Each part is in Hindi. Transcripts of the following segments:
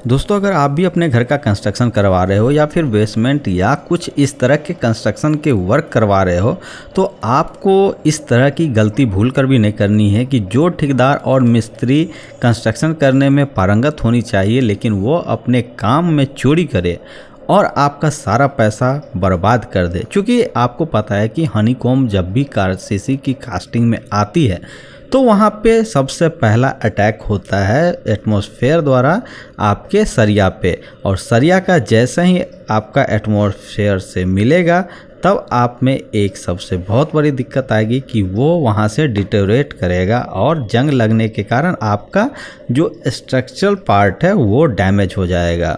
दोस्तों, अगर आप भी अपने घर का कंस्ट्रक्शन करवा रहे हो या फिर बेसमेंट या कुछ इस तरह के कंस्ट्रक्शन के वर्क करवा रहे हो, तो आपको इस तरह की गलती भूल कर भी नहीं करनी है कि जो ठेकेदार और मिस्त्री कंस्ट्रक्शन करने में पारंगत होनी चाहिए, लेकिन वो अपने काम में चोरी करे और आपका सारा पैसा बर्बाद कर दे। क्योंकि आपको पता है कि हनीकॉम्ब जब भी आरसीसी की कास्टिंग में आती है तो वहाँ पे सबसे पहला अटैक होता है एटमॉस्फेयर द्वारा आपके सरिया पे, और सरिया का जैसे ही आपका एटमॉस्फेयर से मिलेगा तब आप में एक सबसे बहुत बड़ी दिक्कत आएगी कि वो वहाँ से डिटेरियोरेट करेगा और जंग लगने के कारण आपका जो स्ट्रक्चरल पार्ट है वो डैमेज हो जाएगा।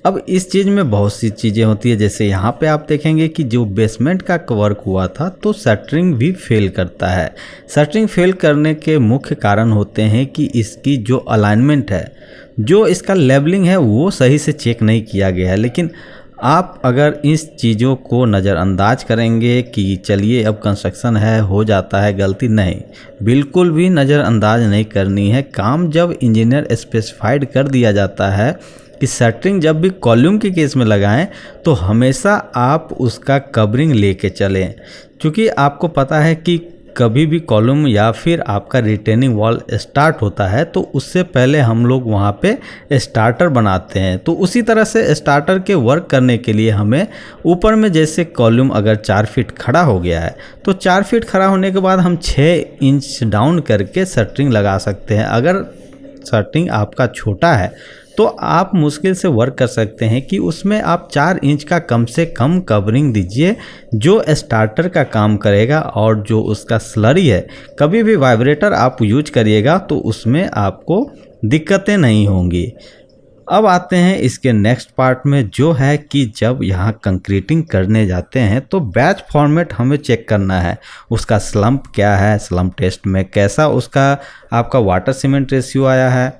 अब इस चीज़ में बहुत सी चीज़ें होती है, जैसे यहाँ पे आप देखेंगे कि जो बेसमेंट का वर्क हुआ था तो शटरिंग भी फेल करता है। शटरिंग फेल करने के मुख्य कारण होते हैं कि इसकी जो अलाइनमेंट है, जो इसका लेबलिंग है वो सही से चेक नहीं किया गया है। लेकिन आप अगर इस चीज़ों को नज़रअंदाज करेंगे कि चलिए अब कंस्ट्रक्शन है, हो जाता है गलती, नहीं, बिल्कुल भी नज़रअंदाज नहीं करनी है। काम जब इंजीनियर स्पेसिफाइड कर दिया जाता है कि शटरिंग जब भी कॉलम के केस में लगाएं तो हमेशा आप उसका कवरिंग लेके चलें, क्योंकि आपको पता है कि कभी भी कॉलम या फिर आपका रिटेनिंग वॉल स्टार्ट होता है तो उससे पहले हम लोग वहाँ पे स्टार्टर बनाते हैं। तो उसी तरह से स्टार्टर के वर्क करने के लिए हमें ऊपर में जैसे कॉलम अगर 4 फीट खड़ा हो गया है तो 4 फीट खड़ा होने के बाद हम 6 इंच डाउन करके शटरिंग लगा सकते हैं। अगर शटरिंग आपका छोटा है तो आप मुश्किल से वर्क कर सकते हैं कि उसमें आप 4 इंच का कम से कम कवरिंग दीजिए जो स्टार्टर का काम करेगा। और जो उसका स्लरी है, कभी भी वाइब्रेटर आप यूज करिएगा तो उसमें आपको दिक्कतें नहीं होंगी। अब आते हैं इसके नेक्स्ट पार्ट में, जो है कि जब यहाँ कंक्रीटिंग करने जाते हैं तो बैच फॉर्मेट हमें चेक करना है। उसका स्लम्प क्या है, स्लम्प टेस्ट में कैसा उसका आपका वाटर सीमेंट रेशियो आया है,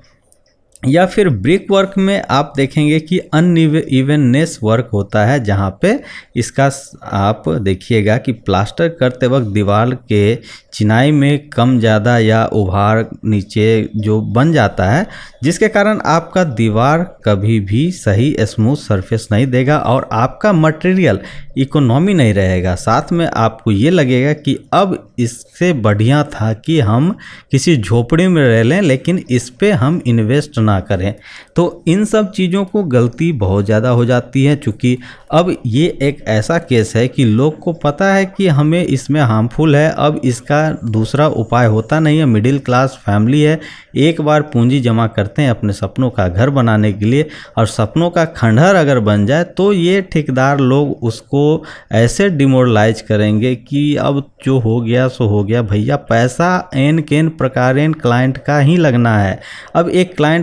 या फिर ब्रिक वर्क में आप देखेंगे कि अनइवननेस वर्क होता है, जहाँ पे इसका आप देखिएगा कि प्लास्टर करते वक्त दीवार के चिनाई में कम ज़्यादा या उभार नीचे जो बन जाता है, जिसके कारण आपका दीवार कभी भी सही स्मूथ सरफेस नहीं देगा और आपका मटेरियल इकोनॉमी नहीं रहेगा। साथ में आपको ये लगेगा कि अब इससे बढ़िया था कि हम किसी झोपड़ी में रह लें, लेकिन इस पे हम इन्वेस्ट ना करें। तो इन सब चीज़ों को गलती बहुत ज़्यादा हो जाती है, क्योंकि अब ये एक ऐसा केस है कि लोग को पता है कि हमें इसमें हार्मफुल है, अब इसका दूसरा उपाय होता नहीं है। मिडिल क्लास फैमिली है, एक बार पूंजी जमा करते हैं अपने सपनों का घर बनाने के लिए, और सपनों का खंडहर अगर बन जाए तो ये ठेकेदार लोग उसको ऐसे डिमोरलाइज करेंगे कि अब जो हो गया सो हो गया भैया, पैसा एन केन प्रकारेण क्लाइंट का ही लगना है। अब एक क्लाइंट